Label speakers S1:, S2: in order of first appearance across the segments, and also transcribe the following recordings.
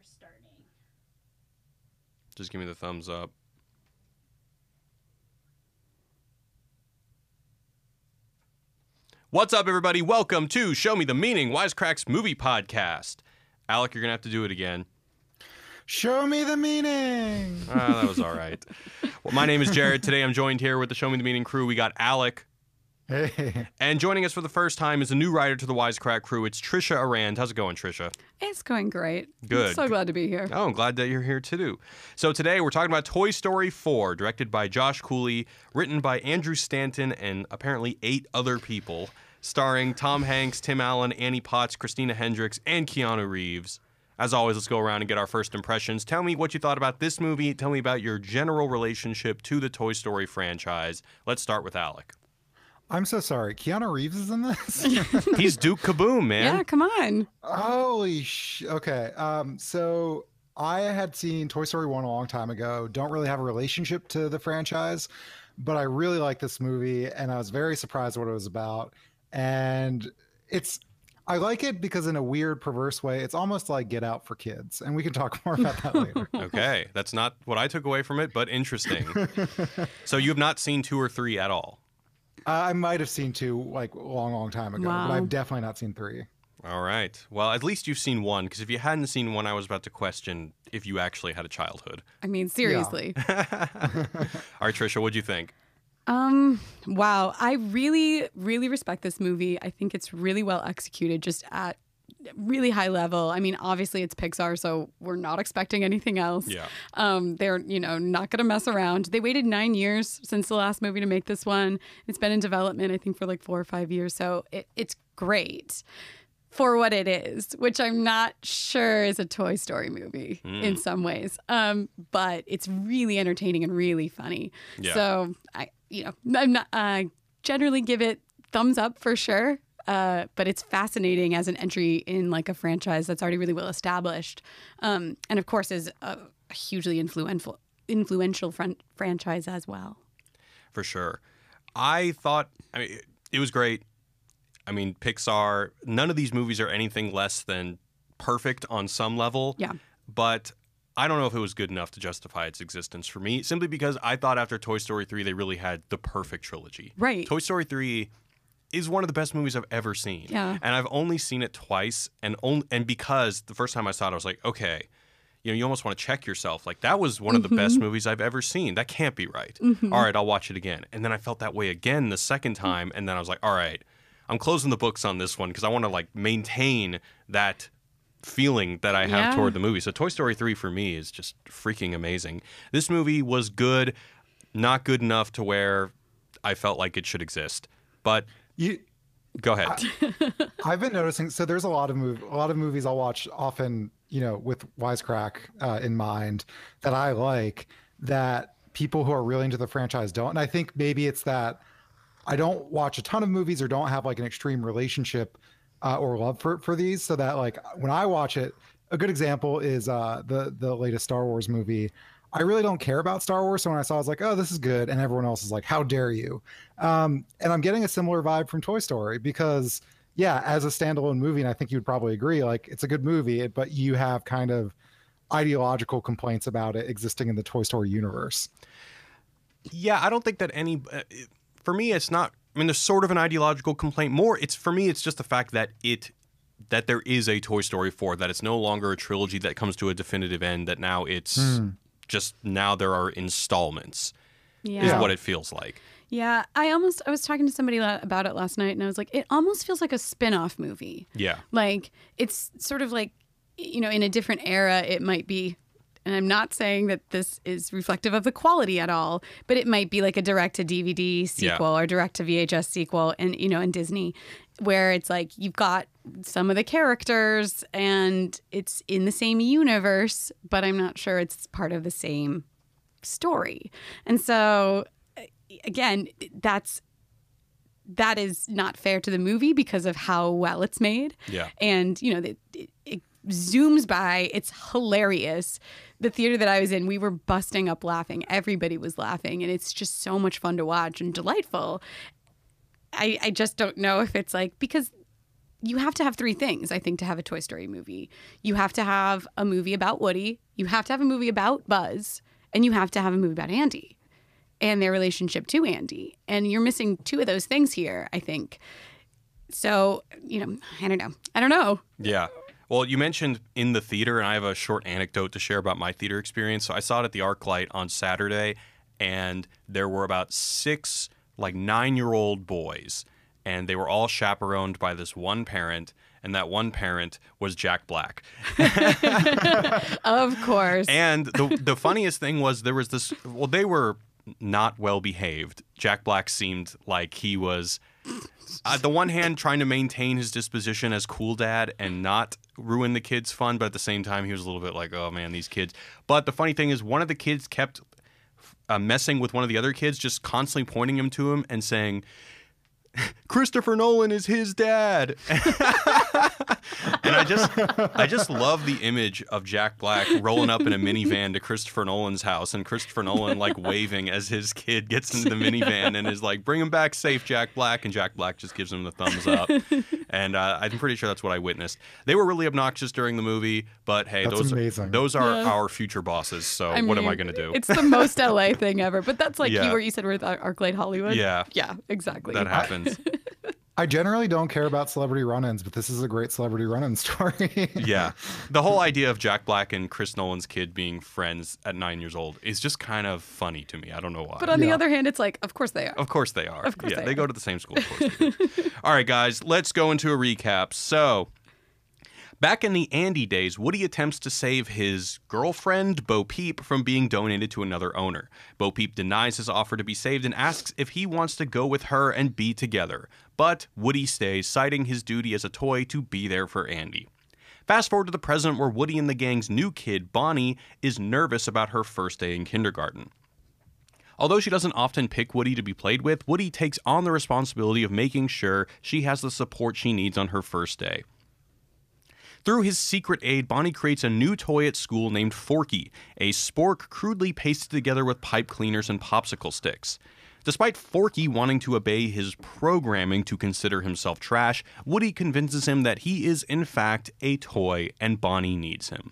S1: starting.
S2: Just give me the thumbs up. What's up, everybody? Welcome to Show Me the Meaning, Wisecrack's movie podcast. Alec, you're going to have to do it again.
S3: Show me the meaning.
S2: That was all right. Well, my name is Jared. Today I'm joined here with the Show Me the Meaning crew. We got Alec.
S3: Hey.
S2: And joining us for the first time is a new writer to the Wisecrack crew. It's Tricia Aurand. How's it going, Tricia?
S1: It's going great.
S2: Good.
S1: I'm so glad to be here.
S2: Oh, I'm glad that you're here too. So today we're talking about Toy Story 4, directed by Josh Cooley, written by Andrew Stanton and apparently 8 other people, starring Tom Hanks, Tim Allen, Annie Potts, Christina Hendricks, and Keanu Reeves. As always, let's go around and get our first impressions. Tell me what you thought about this movie. Tell me about your general relationship to the Toy Story franchise. Let's start with Alec.
S3: I'm so sorry. Keanu Reeves is in this?
S2: He's Duke Kaboom, man.
S1: Yeah, come on.
S3: Holy okay. So I had seen Toy Story 1 a long time ago. Don't really have a relationship to the franchise, but I really like this movie, and I was very surprised what it was about. And I like it because in a weird, perverse way, it's almost like Get Out for kids. And we can talk more about that later.
S2: Okay. That's not what I took away from it, but interesting. So you have not seen 2 or 3 at all?
S3: I might have seen 2 like a long time ago,
S1: Wow.
S3: but I've definitely not seen 3.
S2: All right. Well, at least you've seen 1, because if you hadn't seen 1, I was about to question if you actually had a childhood.
S1: I mean, seriously.
S2: All right, Tricia, what'd you think?
S1: Wow. I really, really respect this movie. I think it's really well executed, just at really high level. I mean, obviously it's Pixar, so we're not expecting anything else.
S2: Yeah.
S1: They're, not going to mess around. They waited 9 years since the last movie to make this one. It's been in development, I think, for like 4 or 5 years. So it's great for what it is, which I'm not sure is a Toy Story movie in some ways. But it's really entertaining and really funny.
S2: Yeah.
S1: So I'm not generally give it thumbs up for sure. But it's fascinating as an entry in like a franchise that's already really well established, and of course is a hugely influential franchise as well.
S2: For sure. I thought, it was great. I mean, Pixar, none of these movies are anything less than perfect on some level.
S1: Yeah.
S2: But I don't know if it was good enough to justify its existence for me, simply because I thought after Toy Story 3, they really had the perfect trilogy.
S1: Right.
S2: Toy Story 3 is one of the best movies I've ever seen.
S1: Yeah.
S2: And I've only seen it twice, and because the first time I saw it, I was like, okay, you almost want to check yourself. Like, that was one of the best movies I've ever seen. That can't be right. All right, I'll watch it again. And then I felt that way again the second time, and then I was like, all right, I'm closing the books on this one because I want to like maintain that feeling that I have toward the movie. So Toy Story 3 for me is just freaking amazing. This movie was good, not good enough to where I felt like it should exist. But go ahead.
S3: I've been noticing. So there's a lot of movies I'll watch often, with Wisecrack in mind that I like that people who are really into the franchise don't. And I think maybe it's that I don't watch a ton of movies or don't have like an extreme relationship or love for these. So that like when I watch it, a good example is the latest Star Wars movie. I really don't care about Star Wars. So when I saw it, I was like, oh, this is good. And everyone else is like, how dare you? And I'm getting a similar vibe from Toy Story because, yeah, as a standalone movie, and I think you would probably agree, like it's a good movie, but you have kind of ideological complaints about it existing in the Toy Story universe.
S2: Yeah, I don't think that for me, it's not, there's sort of an ideological complaint. For me, it's just the fact that that there is a Toy Story 4, that it's no longer a trilogy that comes to a definitive end, that now it's just now there are installments is what it feels like.
S1: Yeah, I was talking to somebody about it last night, and I was like, it almost feels like a spin-off movie.
S2: Yeah.
S1: Like, it's sort of like, in a different era, it might be, and I'm not saying that this is reflective of the quality at all, but it might be like a direct-to-DVD sequel or direct-to-VHS sequel, and in Disney, where it's like you've got some of the characters, and it's in the same universe, but I'm not sure it's part of the same story. And so, again, that is not fair to the movie because of how well it's made.
S2: Yeah.
S1: And, it zooms by. It's hilarious. The theater that I was in, we were busting up laughing. Everybody was laughing, and it's just so much fun to watch and delightful. I just don't know if it's like, because you have to have three things, I think, to have a Toy Story movie. You have to have a movie about Woody, you have to have a movie about Buzz, and you have to have a movie about Andy and their relationship to Andy. And you're missing two of those things here, I think. So, I don't know.
S2: Yeah. Well, you mentioned in the theater, and I have a short anecdote to share about my theater experience. So I saw it at the ArcLight on Saturday, and there were about 6 9-year-old boys, and they were all chaperoned by this one parent, and that one parent was Jack Black.
S1: Of course.
S2: And the funniest thing was there was this, well, they were not well behaved. Jack Black seemed like he was, on the one hand, trying to maintain his disposition as cool dad and not ruin the kids' fun, but at the same time, he was a little bit like, oh man, these kids. But the funny thing is, one of the kids kept messing with one of the other kids, just constantly pointing him to him and saying, Christopher Nolan is his dad. And I just love the image of Jack Black rolling up in a minivan to Christopher Nolan's house, and Christopher Nolan waving as his kid gets into the minivan and is like, bring him back safe, Jack Black. And Jack Black just gives him the thumbs up. And I'm pretty sure that's what I witnessed. They were really obnoxious during the movie, but hey, those are our future bosses. So what am I going to do?
S1: It's the most LA thing ever. But that's like where you said we're at ArcLight Hollywood.
S2: Yeah.
S1: Yeah, exactly.
S2: That happens.
S3: I generally don't care about celebrity run-ins, but this is a great celebrity run-in story.
S2: Yeah. The whole idea of Jack Black and Chris Nolan's kid being friends at 9 years old is just kind of funny to me. I don't know why.
S1: But on the other hand, it's like, of course they are.
S2: Of course they are.
S1: Of course
S2: they go to the same school. Of course they do. All right, guys, let's go into a recap. So, back in the Andy days, Woody attempts to save his girlfriend, Bo Peep, from being donated to another owner. Bo Peep denies his offer to be saved and asks if he wants to go with her and be together. But Woody stays, citing his duty as a toy to be there for Andy. Fast forward to the present, where Woody and the gang's new kid, Bonnie, is nervous about her first day in kindergarten. Although she doesn't often pick Woody to be played with, Woody takes on the responsibility of making sure she has the support she needs on her first day. Through his secret aid, Bonnie creates a new toy at school named Forky, a spork crudely pasted together with pipe cleaners and popsicle sticks. Despite Forky wanting to obey his programming to consider himself trash, Woody convinces him that he is in fact a toy and Bonnie needs him.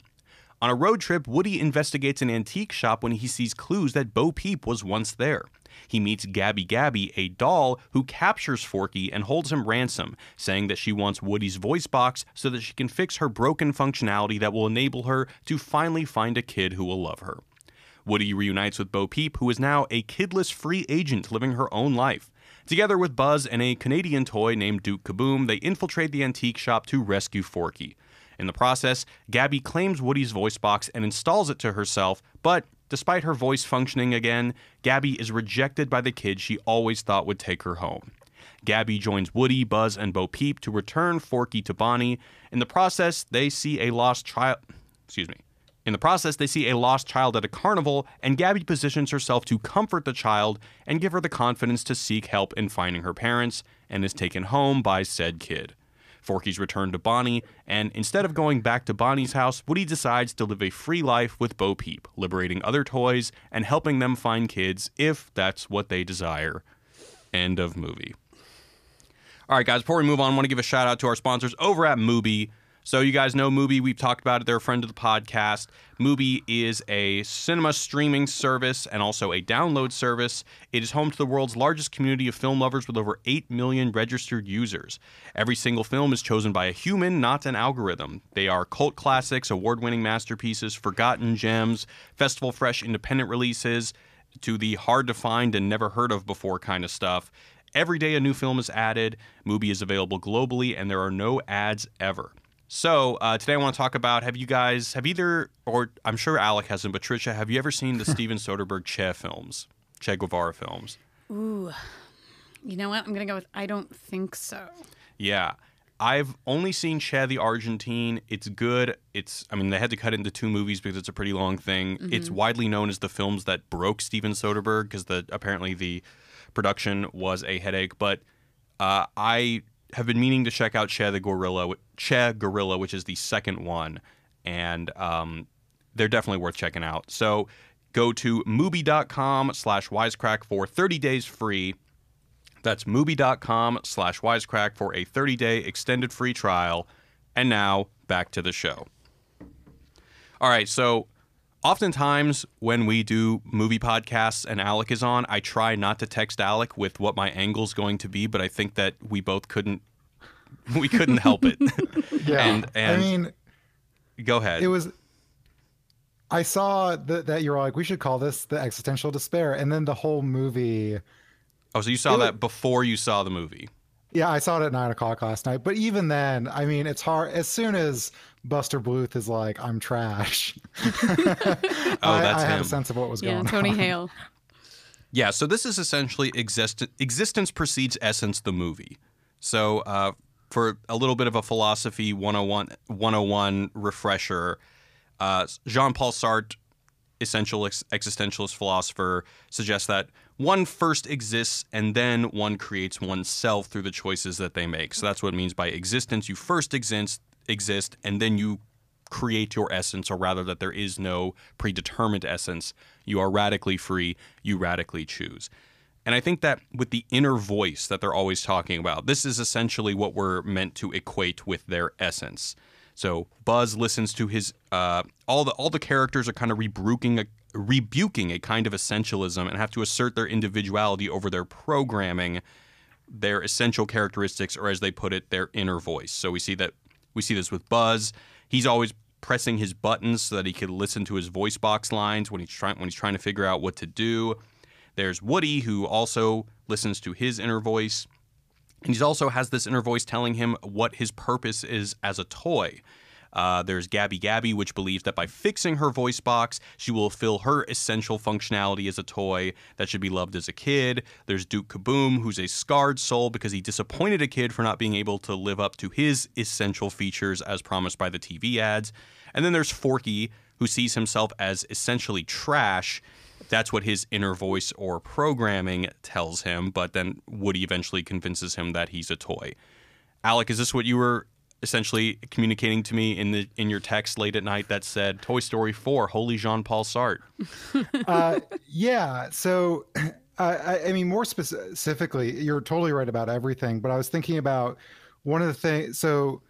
S2: On a road trip, Woody investigates an antique shop when he sees clues that Bo Peep was once there. He meets Gabby Gabby, a doll who captures Forky and holds him ransom, saying that she wants Woody's voice box so that she can fix her broken functionality that will enable her to finally find a kid who will love her. Woody reunites with Bo Peep, who is now a kidless free agent living her own life. Together with Buzz and a Canadian toy named Duke Kaboom, they infiltrate the antique shop to rescue Forky. In the process, Gabby claims Woody's voice box and installs it to herself, but despite her voice functioning again, Gabby is rejected by the kid she always thought would take her home. Gabby joins Woody, Buzz, and Bo Peep to return Forky to Bonnie. In the process, they see a lost child at a carnival, and Gabby positions herself to comfort the child and give her the confidence to seek help in finding her parents, and is taken home by said kid. Forky's returned to Bonnie, and instead of going back to Bonnie's house, Woody decides to live a free life with Bo Peep, liberating other toys and helping them find kids if that's what they desire. End of movie. All right, guys, before we move on, I want to give a shout out to our sponsors over at Mubi. So you guys know Mubi. We've talked about it. They're a friend of the podcast. Mubi is a cinema streaming service and also a download service. It is home to the world's largest community of film lovers with over 8 million registered users. Every single film is chosen by a human, not an algorithm. They are cult classics, award-winning masterpieces, forgotten gems, festival fresh independent releases, to the hard-to-find and never heard of before kind of stuff. Every day a new film is added. Mubi is available globally, and there are no ads ever. So today I want to talk about, I'm sure Alec hasn't, but Tricia, have you ever seen the Steven Soderbergh Che Guevara films?
S1: Ooh, you know what? I'm going to go with I don't think so.
S2: Yeah. I've only seen Che the Argentine. It's good. They had to cut it into 2 movies because it's a pretty long thing. Mm-hmm. It's widely known as the films that broke Steven Soderbergh because apparently the production was a headache. But I have been meaning to check out Che Gorilla, which is the second one, and they're definitely worth checking out. So go to Mubi.com/Wisecrack for 30 days free. That's Mubi.com/Wisecrack for a 30-day extended free trial. And now, back to the show. All right, so oftentimes when we do movie podcasts and Alec is on, I try not to text Alec with what my angle's going to be, but I think that we both couldn't help it.
S3: Yeah.
S2: And
S3: I mean,
S2: go ahead.
S3: it was, I saw that you were like, we should call this the existential despair. And then the whole movie.
S2: Oh, so you saw that before you saw the movie?
S3: Yeah, I saw it at 9 o'clock last night. But even then, I mean, it's hard. As soon as Buster Bluth is like, I'm trash. I had a sense of what was going on.
S1: Yeah, Tony Hale.
S2: Yeah, so this is essentially Existence Precedes Essence, the movie. So for a little bit of a philosophy 101 refresher, Jean-Paul Sartre, essential existentialist philosopher, suggests that one first exists and then one creates oneself through the choices that they make. So that's what it means by existence. You first exist and then you create your essence, or rather that there is no predetermined essence. You are radically free. You radically choose. And I think that with the inner voice that they're always talking about, this is essentially what we're meant to equate with their essence. So Buzz listens to his all the characters are kind of rebuking a kind of essentialism and have to assert their individuality over their programming, their essential characteristics, or as they put it, their inner voice. So we see this with Buzz. He's always pressing his buttons so that he can listen to his voice box lines when he's trying to figure out what to do. There's Woody, who also listens to his inner voice. And he also has this inner voice telling him what his purpose is as a toy. There's Gabby, which believes that by fixing her voice box, she will fulfill her essential functionality as a toy that should be loved as a kid. There's Duke Kaboom, who's a scarred soul because he disappointed a kid for not being able to live up to his essential features as promised by the TV ads. And then there's Forky, who sees himself as essentially trash. That's what his inner voice or programming tells him, but then Woody eventually convinces him that he's a toy. Alec, is this what you were essentially communicating to me in your text late at night that said Toy Story 4, holy Jean-Paul Sartre?
S3: Yeah, so I mean, more specifically, you're totally right about everything, but I was thinking about one of the things. So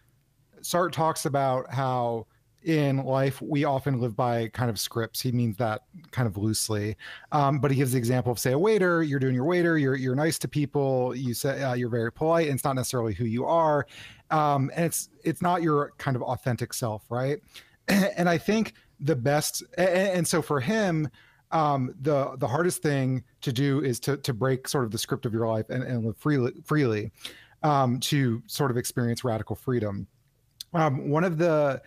S3: Sartre talks about how in life we often live by kind of scripts. He means that kind of loosely, but he gives the example of, say, a waiter. You're doing your waiter, you're nice to people, you say you're very polite, and it's not necessarily who you are, and it's not your kind of authentic self, right? And I think the best, and so for him, the hardest thing to do is to break sort of the script of your life and live freely, to sort of experience radical freedom. One of the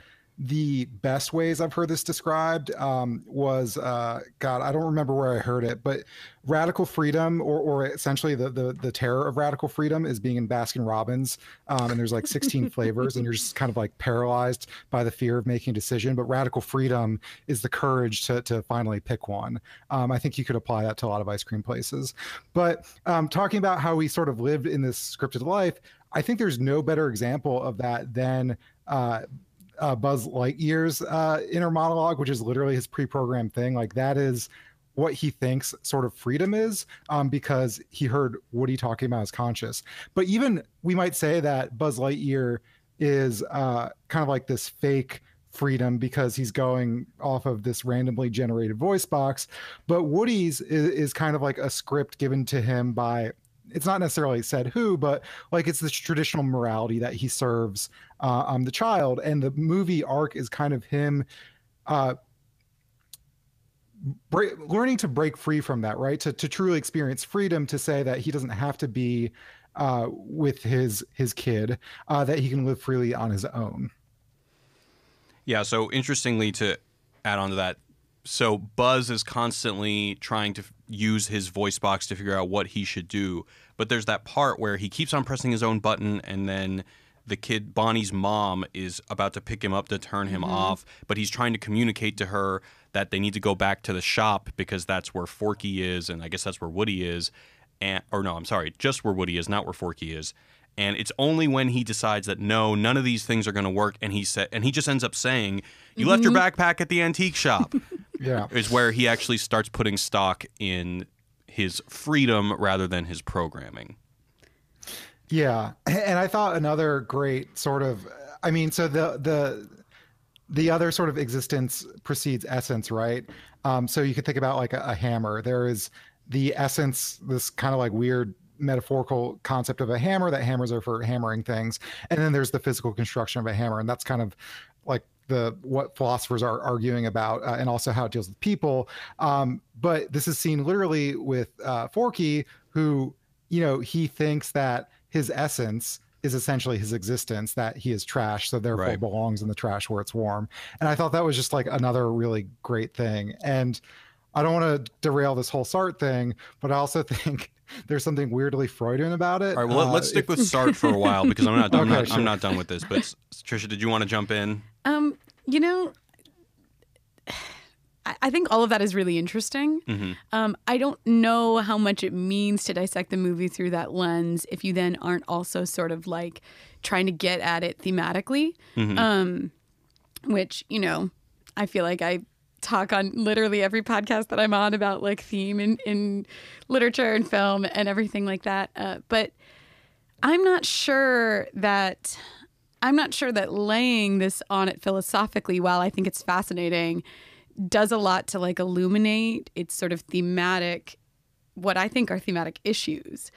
S3: best ways I've heard this described was, God, I don't remember where I heard it, but radical freedom, or essentially the terror of radical freedom, is being in Baskin Robbins, and there's like 16 flavors, and you're just kind of like paralyzed by the fear of making a decision. But radical freedom is the courage to finally pick one. I think you could apply that to a lot of ice cream places. But talking about how we sort of lived in this scripted life, I think there's no better example of that than Buzz Lightyear's inner monologue, which is literally his pre-programmed thing. Like, that is what he thinks sort of freedom is, because he heard Woody talking about his conscious. But even we might say that Buzz Lightyear is kind of like this fake freedom because he's going off of this randomly generated voice box. But Woody's is kind of like a script given to him by, it's not necessarily said who, but like it's this traditional morality that he serves the child. And the movie arc is kind of him learning to break free from that, right? To truly experience freedom, to say that he doesn't have to be with his kid, that he can live freely on his own.
S2: Yeah, so interestingly, to add on to that, so Buzz is constantly trying to use his voice box to figure out what he should do. But there's that part where he keeps on pressing his own button, and then the kid, Bonnie's mom, is about to pick him up to turn him off. But he's trying to communicate to her that they need to go back to the shop because that's where Forky is, and I guess that's where Woody is. Just where Woody is, not where Forky is. And it's only when he decides that no, none of these things are going to work, and he just ends up saying, "You left your backpack at the antique shop."
S3: Yeah,
S2: is where he actually starts putting stock in his freedom rather than his programming.
S3: Yeah, and I thought another great sort of, I mean, so the other sort of existence precedes essence, right? So you could think about like a hammer. There is the essence, this kind of like weird metaphorical concept of a hammer, that hammers are for hammering things, and then there's the physical construction of a hammer, and that's kind of like the what philosophers are arguing about, and also how it deals with people. But this is seen literally with Forky, who, you know, he thinks that his essence is essentially his existence, that he is trash, so therefore
S2: Right.
S3: belongs in the trash where it's warm. And I thought that was just like another really great thing. And I don't want to derail this whole Sartre thing, but I also think there's something weirdly Freudian about it.
S2: All right, well, let's stick with Sartre for a while because I'm
S3: Okay, sure.
S2: I'm not done with this. But Tricia, did you want to jump in?
S1: You know, I think all of that is really interesting. I don't know how much it means to dissect the movie through that lens if you then aren't also sort of like trying to get at it thematically, which, you know, I feel like I talk on literally every podcast that I'm on about like theme in literature and film and everything like that. But I'm not sure that laying this on it philosophically, while I think it's fascinating, does a lot to like illuminate its sort of thematic, what I think are thematic issues.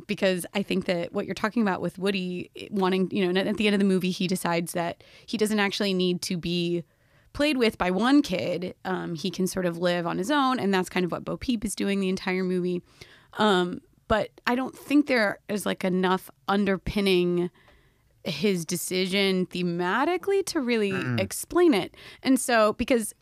S1: Because I think that what you're talking about with Woody wanting, you know, at the end of the movie, he decides that he doesn't actually need to be played with by one kid. He can sort of live on his own. And that's kind of what Bo Peep is doing the entire movie. But I don't think there is like enough underpinning his decision thematically to really explain it. And so, because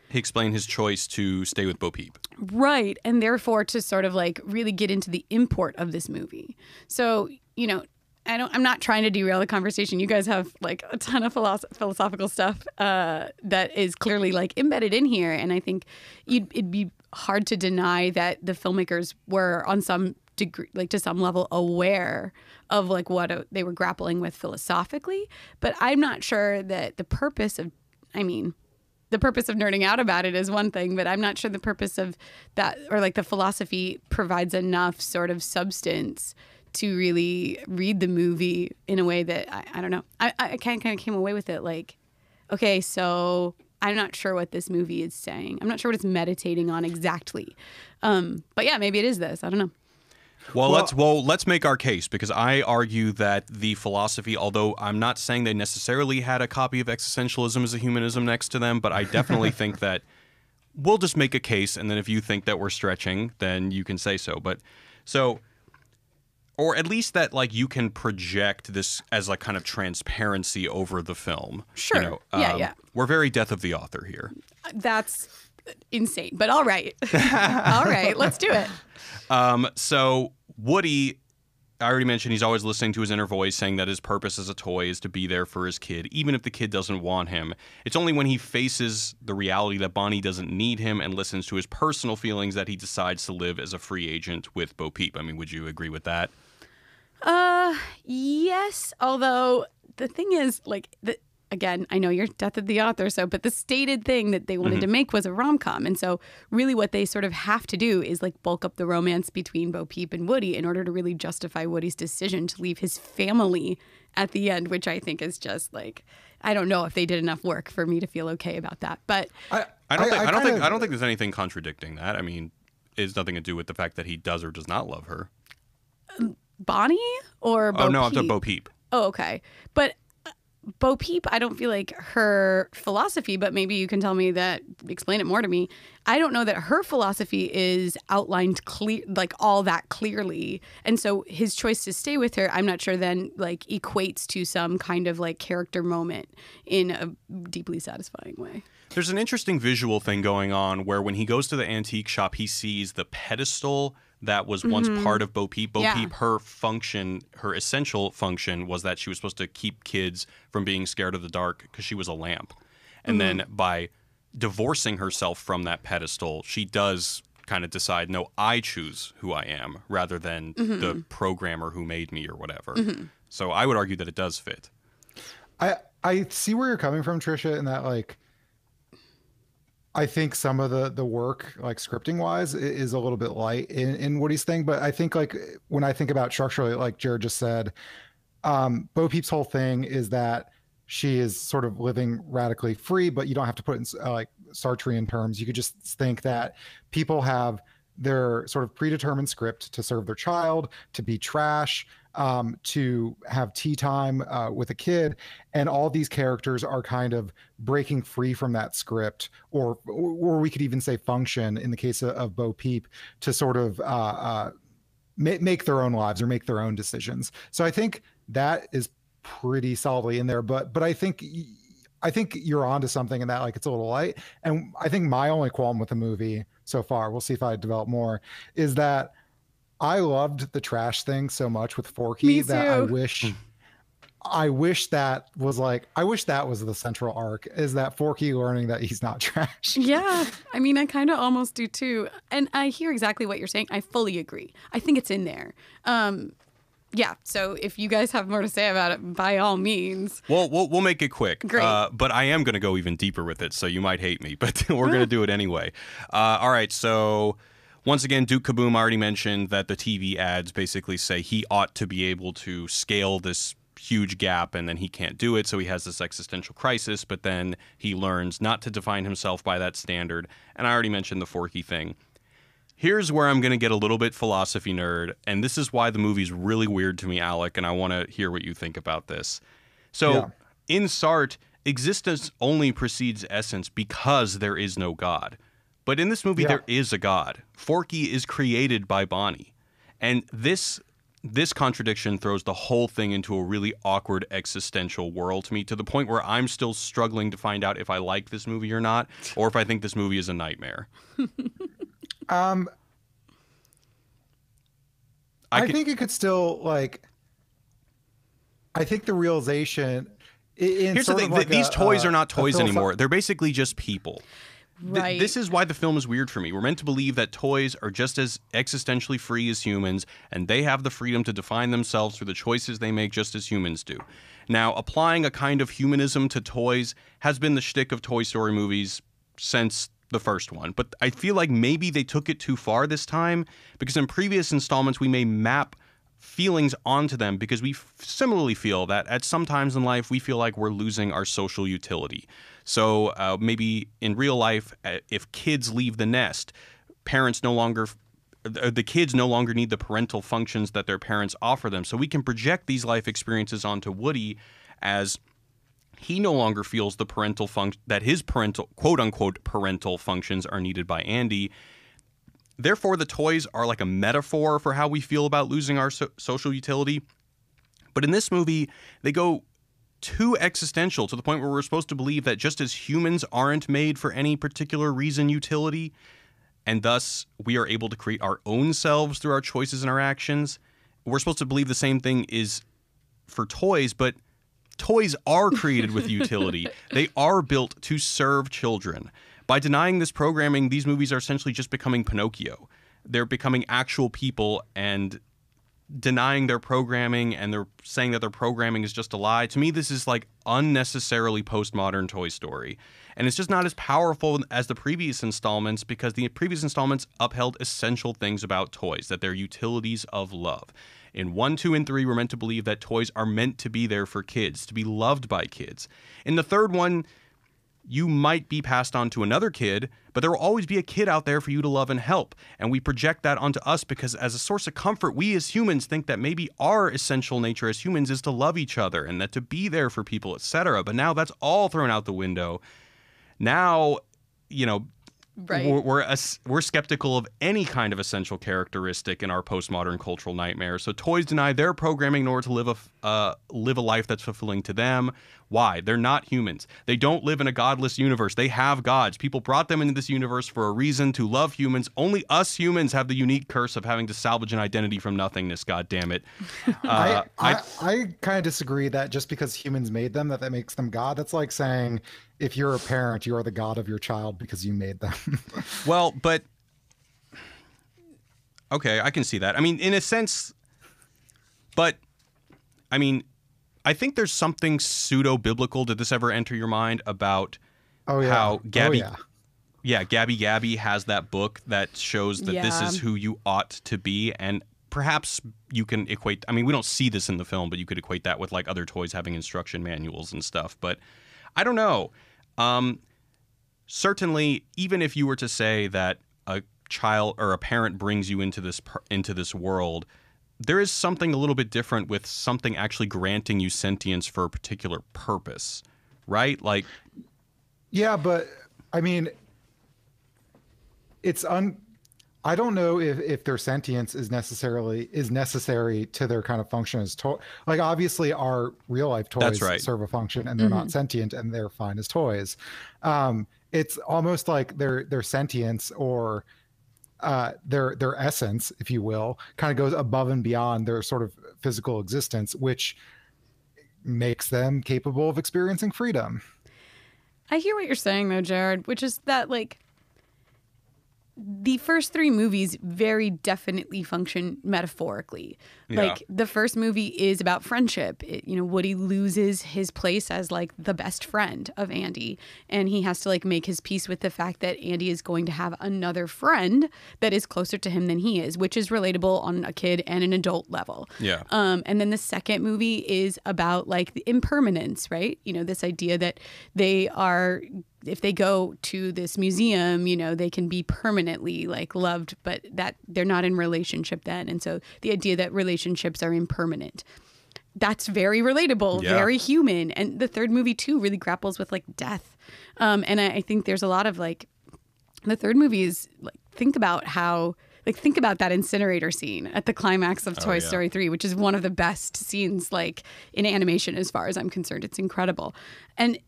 S2: He explained his choice to stay with Bo Peep.
S1: right, and therefore to sort of like really get into the import of this movie. So, you know, I'm not trying to derail the conversation. You guys have like a ton of philosophical stuff that is clearly like embedded in here, and I think it'd be hard to deny that the filmmakers were on some degree, like to some level, aware of like what they were grappling with philosophically. But I'm not sure that the purpose of nerding out about it is one thing, but I'm not sure the purpose of that, or like the philosophy, provides enough sort of substance to really read the movie in a way that I don't know. I kind of came away with it like, okay, so I'm not sure what this movie is saying. I'm not sure what it's meditating on exactly. But yeah, maybe it is this. I don't know.
S2: Well, let's make our case, because I argue that the philosophy, although I'm not saying they necessarily had a copy of Existentialism as a Humanism next to them, but I definitely think that we'll just make a case, and then if you think that we're stretching, then you can say so. But so, or at least that like you can project this as like kind of transparency over the film.
S1: Sure.
S2: You know,
S1: Yeah.
S2: We're very death of the author here.
S1: That's insane, but all right. All right, let's do it.
S2: So Woody, I already mentioned, he's always listening to his inner voice saying that his purpose as a toy is to be there for his kid, even if the kid doesn't want him. It's only when he faces the reality that Bonnie doesn't need him and listens to his personal feelings that he decides to live as a free agent with Bo Peep. I mean, would you agree with that?
S1: Yes. Although the thing is, like, again, I know you're death of the author, but the stated thing that they wanted to make was a rom-com. And so really what they sort of have to do is like bulk up the romance between Bo Peep and Woody in order to really justify Woody's decision to leave his family at the end, which I think is just like, I don't know if they did enough work for me to feel okay about that. But
S2: I don't think there's anything contradicting that. I mean, it has nothing to do with the fact that he does or does not love her.
S1: Bonnie or Bo Peep?
S2: No, I'm talking Bo Peep.
S1: Oh, okay. But Bo Peep, I don't feel like her philosophy, but maybe you can tell me that, explain it more to me. I don't know that her philosophy is outlined clear, like all that clearly. And so his choice to stay with her, I'm not sure then like equates to some kind of like character moment in a deeply satisfying way.
S2: There's an interesting visual thing going on where when he goes to the antique shop, he sees the pedestal that was once part of Bo Peep. Bo Peep, her essential function was that she was supposed to keep kids from being scared of the dark because she was a lamp. And then by divorcing herself from that pedestal, she does kind of decide, no, I choose who I am rather than the programmer who made me or whatever. So I would argue that it does fit.
S3: I see where you're coming from, Tricia, in that like I think some of the work, like scripting wise, is a little bit light in Woody's thing. But I think like when I think about structurally, like Jared just said, Bo Peep's whole thing is that she is sort of living radically free, but you don't have to put in like Sartrean terms. You could just think that people have their sort of predetermined script to serve their child, to be trash, to have tea time with a kid, and all these characters are kind of breaking free from that script, or we could even say function in the case of Bo Peep, to sort of make their own lives or make their own decisions. So I think that is pretty solidly in there, but I think you're onto something in that, like, it's a little light. And I think my only qualm with the movie so far, we'll see if I develop more, is that I loved the trash thing so much with Forky that I wish that was the central arc, is that Forky learning that he's not trash.
S1: Yeah, I mean, I kind of almost do too. And I hear exactly what you're saying. I fully agree. I think it's in there. Yeah, so if you guys have more to say about it, by all means.
S2: Well, we'll make it quick.
S1: Great.
S2: But I am going to go even deeper with it, so you might hate me, but we're going to do it anyway. All right, so once again, Duke Kaboom already mentioned that the TV ads basically say he ought to be able to scale this huge gap, and then he can't do it, so he has this existential crisis, but then he learns not to define himself by that standard. And I already mentioned the Forky thing. Here's where I'm going to get a little bit philosophy nerd, and this is why the movie's really weird to me, Alec, and I want to hear what you think about this. So, in Sartre, existence only precedes essence because there is no God. But in this movie, there is a God. Forky is created by Bonnie. And this contradiction throws the whole thing into a really awkward existential world to me, to the point where I'm still struggling to find out if I like this movie or not, or if I think this movie is a nightmare.
S3: I think it could still, like, I think the realization
S2: here's the thing, these toys are not toys anymore. They're basically just people.
S1: Right.
S2: This is why the film is weird for me. We're meant to believe that toys are just as existentially free as humans, and they have the freedom to define themselves through the choices they make just as humans do. Now, applying a kind of humanism to toys has been the shtick of Toy Story movies since the first one, but I feel like maybe they took it too far this time, because in previous installments we may map feelings onto them, because we similarly feel that at some times in life we feel like we're losing our social utility. So maybe in real life, if kids leave the nest, the kids no longer need the parental functions that their parents offer them. So we can project these life experiences onto Woody, as he no longer feels the parental that his parental, quote-unquote, parental functions are needed by Andy. Therefore, the toys are like a metaphor for how we feel about losing our social utility. But in this movie, they go too existential, to the point where we're supposed to believe that just as humans aren't made for any particular reason utility, and thus we are able to create our own selves through our choices and our actions, we're supposed to believe the same thing is for toys, but toys are created with utility. They are built to serve children. By denying this programming, these movies are essentially just becoming Pinocchio. They're becoming actual people and denying their programming, and they're saying that their programming is just a lie. To me, this is like unnecessarily postmodern Toy Story. And it's just not as powerful as the previous installments, because the previous installments upheld essential things about toys, that they're utilities of love. In 1, 2, and 3, we're meant to believe that toys are meant to be there for kids, to be loved by kids. In the third one, you might be passed on to another kid, but there will always be a kid out there for you to love and help. And we project that onto us because, as a source of comfort, we as humans think that maybe our essential nature as humans is to love each other and that to be there for people, etc. But now that's all thrown out the window. Now,
S1: right.
S2: We're skeptical of any kind of essential characteristic in our postmodern cultural nightmare. So toys deny their programming in order to live a life that's fulfilling to them. Why? They're not humans. They don't live in a godless universe. They have gods. People brought them into this universe for a reason, to love humans. Only us humans have the unique curse of having to salvage an identity from nothingness. God damn it.
S3: I kind of disagree that just because humans made them, that makes them God. That's like saying, if you're a parent, you are the God of your child because you made them.
S2: Well, but okay, I can see that. I mean, in a sense, but I mean, I think there's something pseudo-biblical. Did this ever enter your mind about how Gabby... yeah, Gabby Gabby has that book that shows that this is who you ought to be, and perhaps you can equate, I mean, we don't see this in the film, but you could equate that with like other toys having instruction manuals and stuff. But I don't know. Certainly, even if you were to say that a child or a parent brings you into this world, there is something a little bit different with something actually granting you sentience for a particular purpose, right? Like,
S3: yeah, but I mean, I don't know if their sentience is necessary to their kind of function as toy. Like, obviously our real life toys serve a function, and they're not sentient, and they're fine as toys. It's almost like their sentience or their essence, if you will, kind of goes above and beyond their sort of physical existence, which makes them capable of experiencing freedom.
S1: I hear what you're saying though, Jared, which is that like the first three movies very definitely function metaphorically.
S2: Yeah.
S1: Like the first movie is about friendship. Woody loses his place as like the best friend of Andy, and he has to like make his peace with the fact that Andy is going to have another friend that is closer to him than he is, which is relatable on a kid and an adult level.
S2: Yeah.
S1: And then the second movie is about like the impermanence, right? This idea that they are, if they go to this museum, they can be permanently like loved, but that they're not in relationship then. And so the idea that relationships are impermanent, that's very relatable, very human. And the third movie too really grapples with like death. And I think there's a lot of like, the third movie is like, think about that incinerator scene at the climax of Toy Story 3, which is one of the best scenes like in animation as far as I'm concerned. It's incredible. And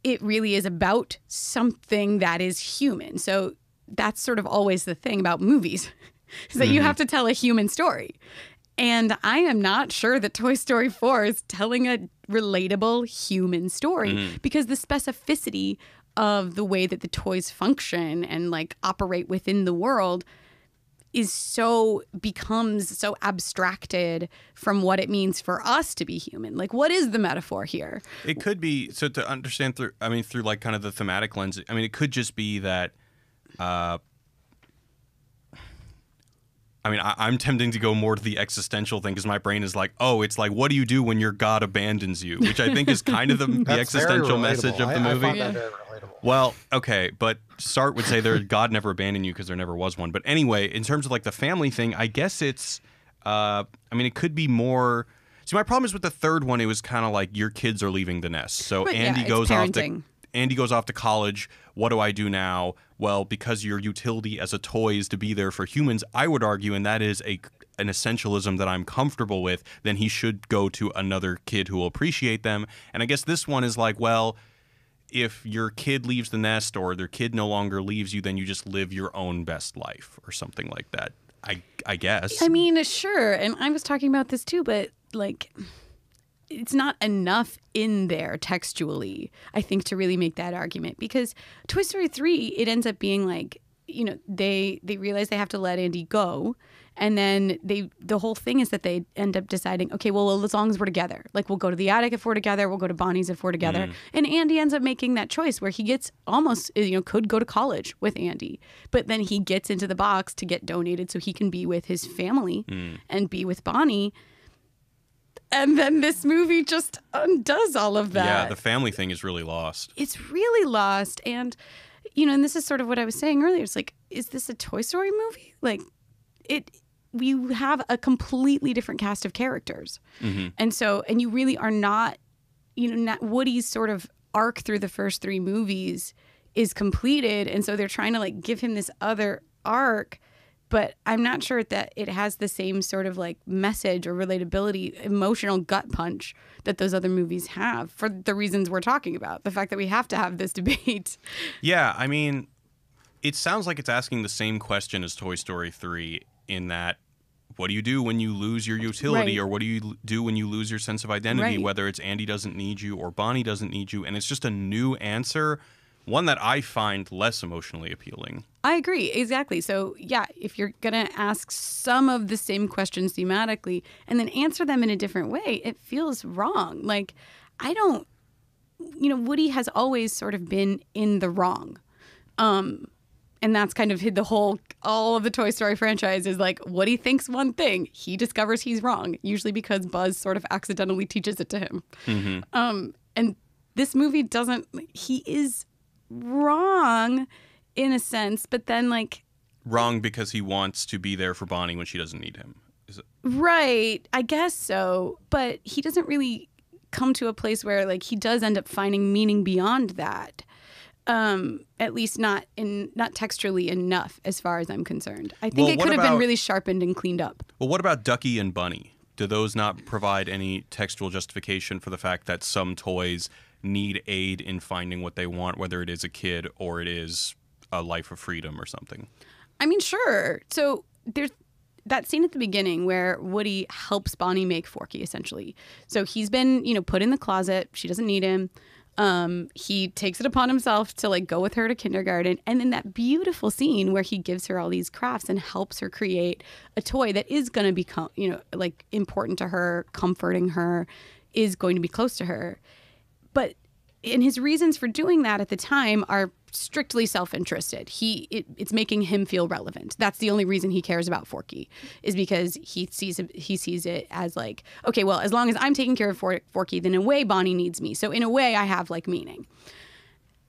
S1: it really is about something that is human. So that's sort of always the thing about movies, is that you have to tell a human story. And I am not sure that Toy Story 4 is telling a relatable human story, because the specificity of the way that the toys function and like operate within the world becomes so abstracted from what it means for us to be human. Like, what is the metaphor here?
S2: It could be, so to understand through like kind of the thematic lens, it could just be that, I'm tempting to go more to the existential thing, because my brain is like, oh, it's like, what do you do when your God abandons you? Which I think is kind of the existential message of the movie.
S3: I find that very relatable.
S2: Well, okay, but Sartre would say God never abandoned you because there never was one. But anyway, in terms of like the family thing, I guess it's, it could be more. See, my problem is with the third one, it was kind of like your kids are leaving the nest. So
S1: But
S2: Andy
S1: it's
S2: goes
S1: parenting.
S2: Andy goes off to college. What do I do now? Well, because your utility as a toy is to be there for humans, I would argue, and that is an essentialism that I'm comfortable with, then he should go to another kid who will appreciate them. And I guess this one is like, well, if your kid leaves the nest or their kid no longer leaves you, then you just live your own best life or something like that, I guess.
S1: Sure. And I was talking about this too, but like, it's not enough in there textually, I think, to really make that argument. Because Toy Story 3, it ends up being like, they realize they have to let Andy go. And then the whole thing is that they end up deciding, okay, well, as long as we're together, like we'll go to the attic if we're together, we'll go to Bonnie's if we're together. And Andy ends up making that choice where he gets almost, could go to college with Andy. But then he gets into the box to get donated so he can be with his family and be with Bonnie. And then this movie just undoes all of that.
S2: Yeah, the family thing is really lost.
S1: It's really lost. And, and this is sort of what I was saying earlier. It's like, is this a Toy Story movie? Like, we have a completely different cast of characters. And so, and you really are not, Woody's sort of arc through the first three movies is completed. And so they're trying to like give him this other arc. But I'm not sure that it has the same sort of like message or relatability, emotional gut punch that those other movies have, for the reasons we're talking about. The fact that we have to have this debate.
S2: Yeah, it sounds like it's asking the same question as Toy Story 3 in that, what do you do when you lose your utility, or what do you do when you lose your sense of identity, whether it's Andy doesn't need you or Bonnie doesn't need you? And it's just a new answer, one that I find less emotionally appealing.
S1: I agree. Exactly. So, yeah, if you're going to ask some of the same questions thematically and then answer them in a different way, it feels wrong. Like, Woody has always sort of been in the wrong. And that's kind of all of the Toy Story franchise is like Woody thinks one thing, he discovers he's wrong, usually because Buzz sort of accidentally teaches it to him. And this movie he is wrong in a sense, but then like
S2: wrong because he wants to be there for Bonnie when she doesn't need him. Is it?
S1: Right, I guess so, but he doesn't really come to a place where like he does end up finding meaning beyond that. At least not texturally enough as far as I'm concerned. I think it could have been really sharpened and cleaned up.
S2: Well, what about Ducky and Bunny? Do those not provide any textual justification for the fact that some toys need aid in finding what they want, whether it is a kid or it is a life of freedom or something?
S1: I mean, sure. So there's that scene at the beginning where Woody helps Bonnie make Forky, essentially. So he's been, put in the closet. She doesn't need him. He takes it upon himself to like go with her to kindergarten. And then that beautiful scene where he gives her all these crafts and helps her create a toy that is going to become, like important to her, comforting her, is going to be close to her. But and his reasons for doing that at the time are strictly self-interested. It's making him feel relevant. That's the only reason he cares about Forky, is because he sees it as like, okay, well, as long as I'm taking care of Forky, then in a way Bonnie needs me. So in a way I have like meaning.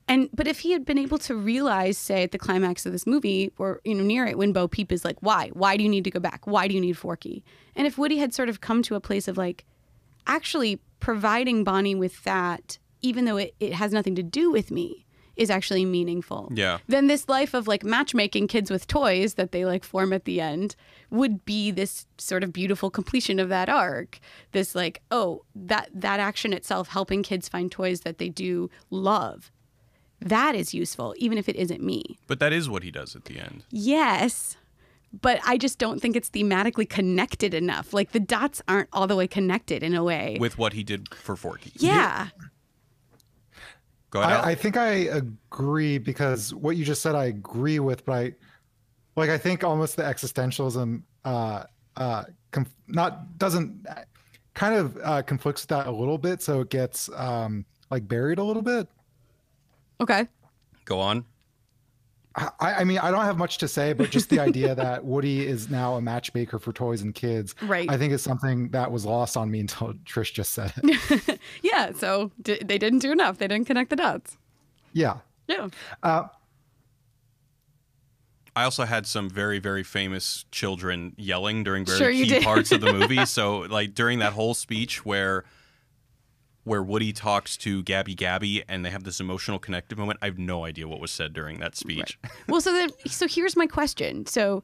S1: But if he had been able to realize, say, at the climax of this movie, or near it, when Bo Peep is like, why do you need to go back? Why do you need Forky? And if Woody had sort of come to a place of like, actually providing Bonnie with that, even though it has nothing to do with me, is actually meaningful.
S2: Yeah.
S1: Then this life of like matchmaking kids with toys that they like form at the end would be this sort of beautiful completion of that arc. This like, oh, that action itself, helping kids find toys that they do love, that is useful, even if it isn't me.
S2: But that is what he does at the end.
S1: Yes. But I just don't think it's thematically connected enough. Like the dots aren't all the way connected in a way.
S2: With what he did for Forky.
S1: Yeah.
S2: Go ahead,
S3: I think I agree, because what you just said I agree with, but I think almost the existentialism conflicts with that a little bit, so it gets like buried a little bit.
S1: Okay.
S2: Go on.
S3: I mean, I don't have much to say, but just the idea that Woody is now a matchmaker for toys and kids,
S1: right,
S3: I think is something that was lost on me until Trish just said it.
S1: Yeah, so they didn't do enough. They didn't connect the dots.
S3: Yeah.
S1: Yeah.
S2: I also had some very, very famous children yelling during very key parts of the movie. So, like, during that whole speech where Woody talks to Gabby and they have this emotional connective moment, I have no idea what was said during that speech.
S1: Right. Well, so here's my question. So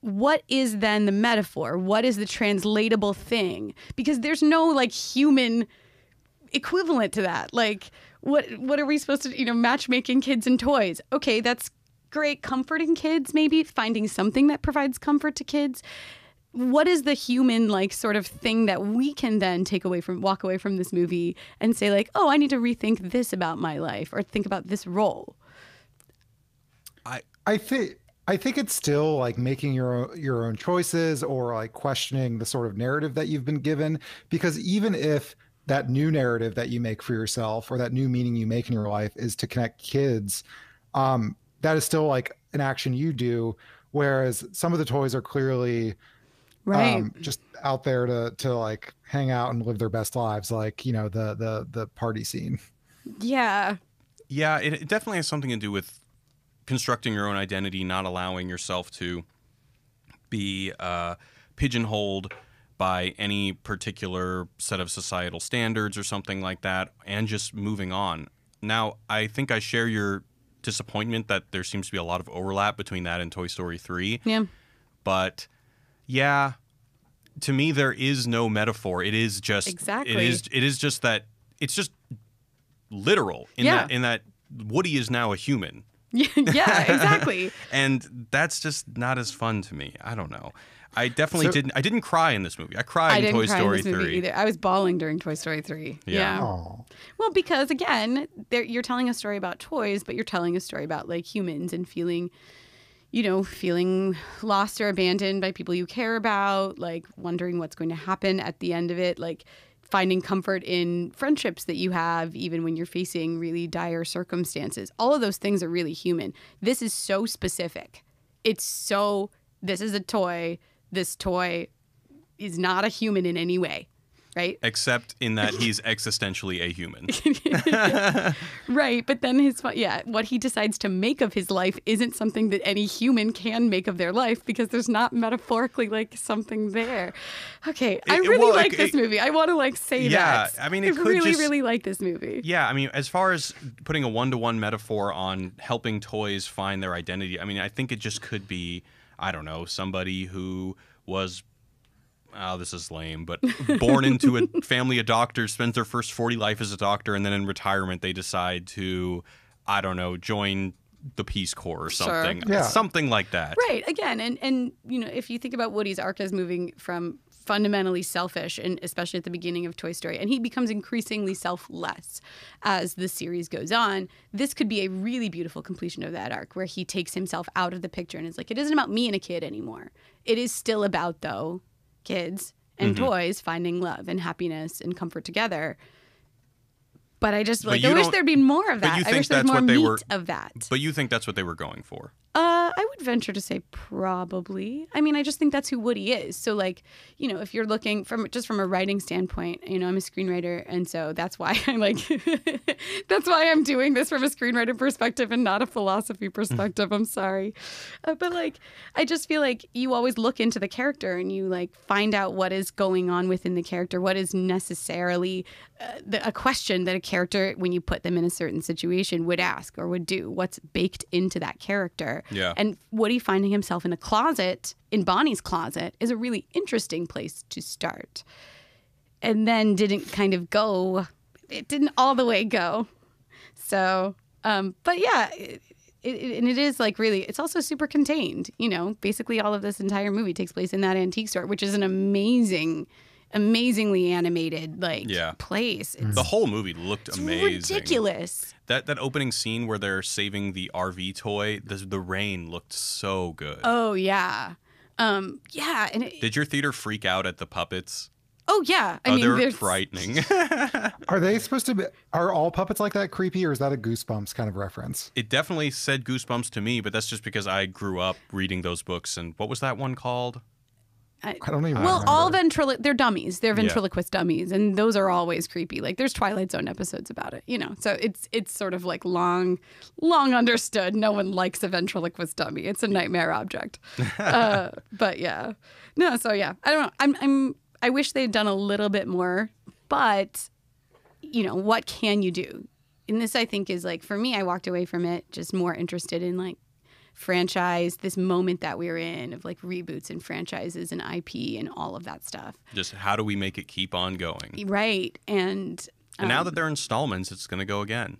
S1: what is then the metaphor? What is the translatable thing? Because there's no like human equivalent to that. Like what are we supposed to, matchmaking kids and toys? Okay, that's great. Comforting kids, maybe finding something that provides comfort to kids. What is the human like sort of thing that we can then walk away from this movie and say like, oh, I need to rethink this about my life or think about this role?
S3: I think it's still like making your own choices, or like questioning the sort of narrative that you've been given, because even if that new narrative that you make for yourself or that new meaning you make in your life is to connect kids, that is still like an action you do, whereas some of the toys are clearly
S1: right,
S3: just out there to like hang out and live their best lives, like the party scene.
S1: Yeah
S2: it definitely has something to do with constructing your own identity, not allowing yourself to be pigeonholed by any particular set of societal standards or something like that, and just moving on. Now, I think I share your disappointment that there seems to be a lot of overlap between that and Toy Story 3.
S1: Yeah.
S2: But yeah, to me there is no metaphor. It is just
S1: exactly.
S2: It is just that it's just literal in that Woody is now a human.
S1: Yeah, exactly.
S2: And that's just not as fun to me. I don't know. I definitely didn't cry in this movie. I cried in Toy Story 3
S1: either. I was bawling during Toy Story 3. Yeah. Well, because again, you're telling a story about toys, but you're telling a story about like humans and feeling lost or abandoned by people you care about, like wondering what's going to happen at the end of it. Like finding comfort in friendships that you have, even when you're facing really dire circumstances. All of those things are really human. This is so specific. This is a toy. This toy is not a human in any way, right?
S2: Except in that he's existentially a human.
S1: Right, but then what he decides to make of his life isn't something that any human can make of their life, because there's not metaphorically like something there. Okay, I really like this movie. I want to say that.
S2: Yeah, I mean,
S1: I really like this movie.
S2: Yeah, I mean, as far as putting a one-to-one metaphor on helping toys find their identity, I mean, I think it just could be, I don't know, somebody who was, this is lame, but born into a family of doctors, spends their first 40 life as a doctor, and then in retirement they decide to, I don't know, join the Peace Corps or something.
S1: Sure.
S3: Yeah.
S2: Something like that.
S1: Right. Again, and if you think about Woody's arc as moving from fundamentally selfish, and especially at the beginning of Toy Story, and he becomes increasingly selfless as the series goes on, this could be a really beautiful completion of that arc, where he takes himself out of the picture and is like, it isn't about me and a kid anymore. It is still about, though, kids and toys finding love and happiness and comfort together. But I just I wish there'd been more of that. I wish there's more meat of that.
S2: But you think that's what they were going for?
S1: I would venture to say probably. I mean, I just think that's who Woody is. So, if you're looking from a writing standpoint, I'm a screenwriter, and so that's why that's why I'm doing this from a screenwriter perspective and not a philosophy perspective. I'm sorry, but I just feel like you always look into the character and you find out what is going on within the character, what is necessarily a question that a character, when you put them in a certain situation, would ask or would do. What's baked into that character?
S2: Yeah.
S1: And Woody finding himself in a closet, in Bonnie's closet, is a really interesting place to start. And then it didn't all the way go. So, but yeah, it is really, it's also super contained. Basically all of this entire movie takes place in that antique store, which is an amazingly animated place.
S2: The whole movie looked amazing.
S1: Ridiculous.
S2: That opening scene where they're saving the RV toy, the rain looked so good.
S1: Oh yeah. And
S2: did your theater freak out at the puppets?
S1: Oh yeah.
S2: I mean, they're frightening.
S3: Are they supposed to be? Are all puppets like that creepy, or is that a Goosebumps kind of reference?
S2: It definitely said Goosebumps to me, but that's just because I grew up reading those books. And what was that one called?
S3: I don't even
S1: Well,
S3: remember.
S1: all they're dummies. They're ventriloquist dummies, and those are always creepy. There's Twilight Zone episodes about it, So it's sort of long understood. No one likes a ventriloquist dummy. It's a nightmare object. But yeah, no. So yeah, I don't know. I wish they'd done a little bit more, but what can you do? And this, I think, is for me, I walked away from it just more interested in franchise, this moment that we're in of reboots and franchises and IP and all of that stuff.
S2: Just how do we make it keep on going?
S1: Right. And
S2: now that they're installments, it's going to go again.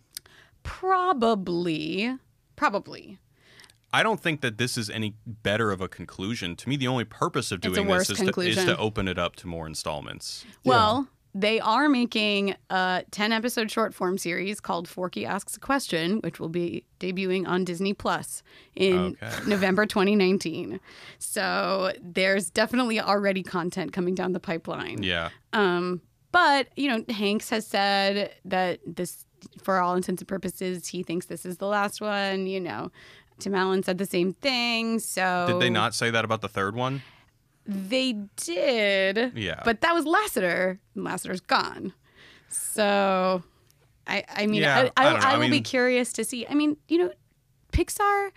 S1: Probably.
S2: I don't think that this is any better of a conclusion. To me, the only purpose of doing this is to open it up to more installments.
S1: Well, they are making a 10-episode short form series called Forky Asks a Question, which will be debuting on Disney Plus in November 2019. So there's definitely already content coming down the pipeline.
S2: Yeah.
S1: But, Hanks has said that this, for all intents and purposes, he thinks this is the last one. Tim Allen said the same thing. So
S2: did they not say that about the third one?
S1: They did.
S2: Yeah.
S1: But that was Lasseter. And Lasseter's gone. So, I will be curious to see. I mean, Pixar,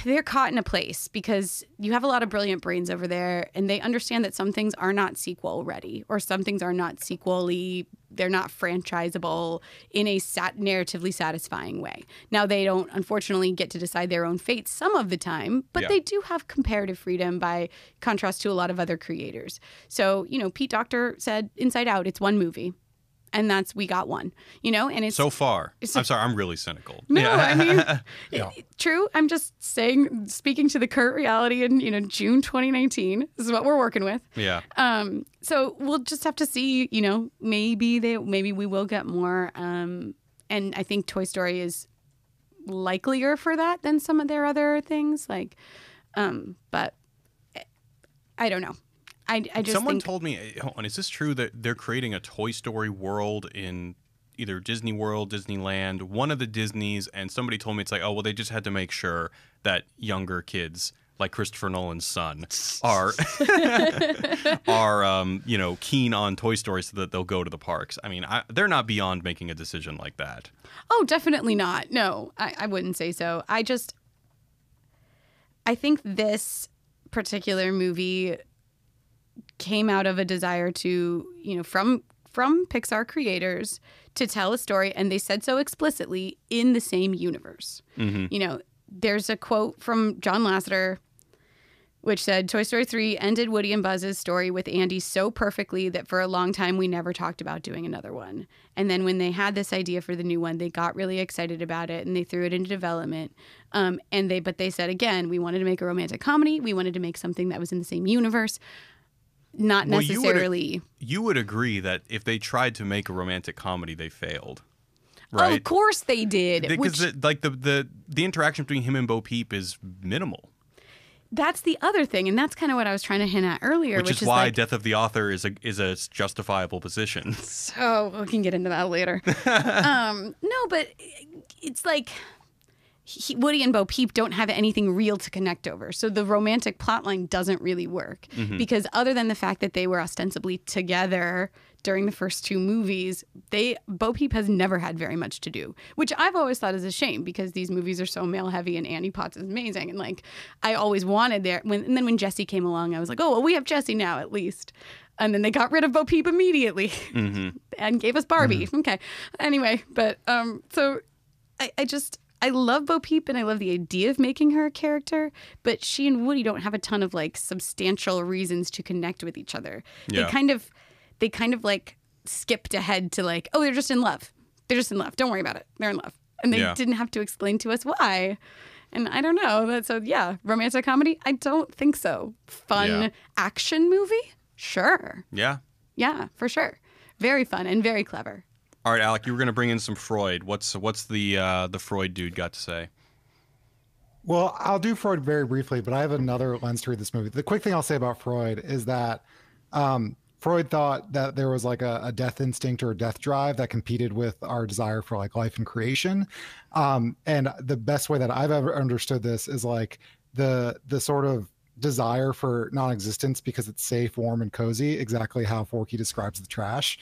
S1: they're caught in a place because you have a lot of brilliant brains over there, and they understand that some things are not sequel ready, or some things are not sequel-y. They're not franchisable in a narratively satisfying way. Now, they don't, unfortunately, get to decide their own fate some of the time, but they do have comparative freedom by contrast to a lot of other creators. So, Pete Docter said Inside Out, it's one movie. And we got one, and it's
S2: so far. I'm sorry, I'm really cynical.
S1: No, I mean, true. I'm just speaking to the current reality in, June 2019. This is what we're working with.
S2: Yeah.
S1: So we'll just have to see, maybe we will get more. And I think Toy Story is likelier for that than some of their other things. But I don't know. I just
S2: Someone told me, hold on, is this true that they're creating a Toy Story world in either Disney World, Disneyland, one of the Disneys, and somebody told me it's like, oh, well, they just had to make sure that younger kids, like Christopher Nolan's son, are keen on Toy Story so that they'll go to the parks. I mean, they're not beyond making a decision like that.
S1: Oh, definitely not. No, I wouldn't say so. I think this particular movie came out of a desire to, from Pixar creators to tell a story, and they said so explicitly, in the same universe. Mm-hmm. There's a quote from John Lasseter which said, Toy Story 3 ended Woody and Buzz's story with Andy so perfectly that for a long time we never talked about doing another one. And then when they had this idea for the new one, they got really excited about it and they threw it into development. But they said, again, we wanted to make a romantic comedy. We wanted to make something that was in the same universe. Not necessarily.
S2: You would agree that if they tried to make a romantic comedy, they failed. Right?
S1: Oh, of course they did.
S2: Because the interaction between him and Bo Peep is minimal.
S1: That's the other thing, and that's kind of what I was trying to hint at earlier.
S2: Which is why death of the author is a justifiable position.
S1: So we can get into that later. No, but it's like Woody and Bo Peep don't have anything real to connect over. So the romantic plotline doesn't really work. Mm-hmm. Because other than the fact that they were ostensibly together during the first two movies, Bo Peep has never had very much to do, which I've always thought is a shame because these movies are so male heavy and Annie Potts is amazing. And like, I always wanted and then when Jessie came along, I was like, oh, well, we have Jessie now at least. And then they got rid of Bo Peep immediately and gave us Barbie. Mm-hmm. Okay. Anyway, but so I love Bo Peep and I love the idea of making her a character, but she and Woody don't have a ton of like substantial reasons to connect with each other. Yeah. They kind of like skipped ahead to like, oh, they're just in love. They're just in love. Don't worry about it. They're in love. And they didn't have to explain to us why. And I don't know. So yeah, romantic comedy? I don't think so. Fun action movie? Sure.
S2: Yeah.
S1: Yeah, for sure. Very fun and very clever.
S2: All right, Alec, you were going to bring in some Freud. What's the Freud dude got to say?
S3: Well, I'll do Freud very briefly, but I have another lens to read this movie. The quick thing I'll say about Freud is that Freud thought that there was like a death instinct or a death drive that competed with our desire for like life and creation. And the best way that I've ever understood this is like the sort of desire for non-existence because it's safe, warm, and cozy, exactly how Forky describes the trash.